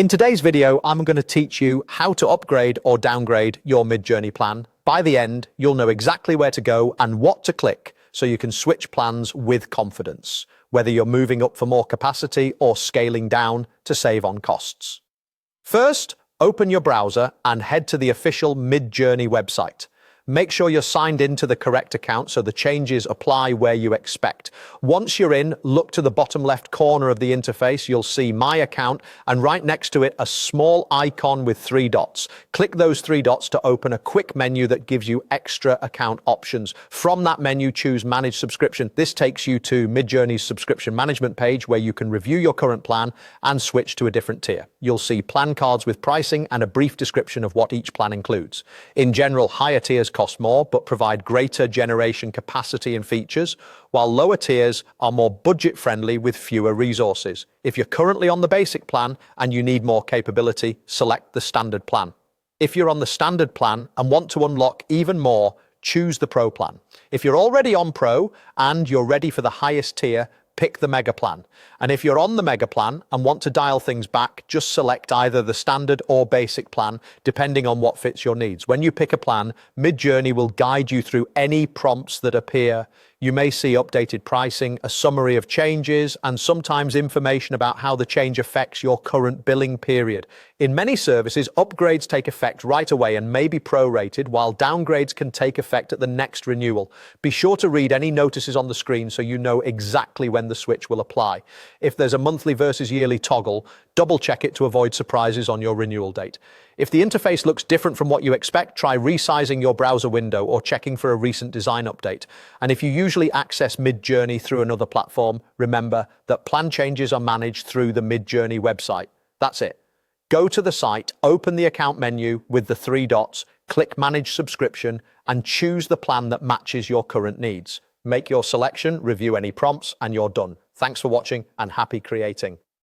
In today's video, I'm going to teach you how to upgrade or downgrade your Midjourney plan. By the end, you'll know exactly where to go and what to click so you can switch plans with confidence, whether you're moving up for more capacity or scaling down to save on costs. First, open your browser and head to the official Midjourney website. Make sure you're signed into the correct account so the changes apply where you expect. Once you're in, look to the bottom left corner of the interface. You'll see My Account, and right next to it, a small icon with 3 dots. Click those 3 dots to open a quick menu that gives you extra account options. From that menu, choose Manage Subscription. This takes you to Midjourney's subscription management page where you can review your current plan and switch to a different tier. You'll see plan cards with pricing and a brief description of what each plan includes. In general, higher tiers cost more but provide greater generation capacity and features, while lower tiers are more budget-friendly with fewer resources. If you're currently on the basic plan and you need more capability, select the standard plan. If you're on the standard plan and want to unlock even more, choose the Pro plan. If you're already on Pro and you're ready for the highest tier, pick the Mega plan. And if you're on the Mega plan and want to dial things back, just select either the standard or basic plan, depending on what fits your needs. When you pick a plan, Midjourney will guide you through any prompts that appear. You may see updated pricing, a summary of changes, and sometimes information about how the change affects your current billing period. In many services, upgrades take effect right away and may be prorated, while downgrades can take effect at the next renewal. Be sure to read any notices on the screen so you know exactly when the switch will apply. If there's a monthly versus yearly toggle, double-check it to avoid surprises on your renewal date. If the interface looks different from what you expect, try resizing your browser window or checking for a recent design update. And if you usually access Midjourney through another platform, remember that plan changes are managed through the Midjourney website. That's it. Go to the site, open the account menu with the 3 dots, click Manage Subscription, and choose the plan that matches your current needs. Make your selection, review any prompts, and you're done. Thanks for watching and happy creating.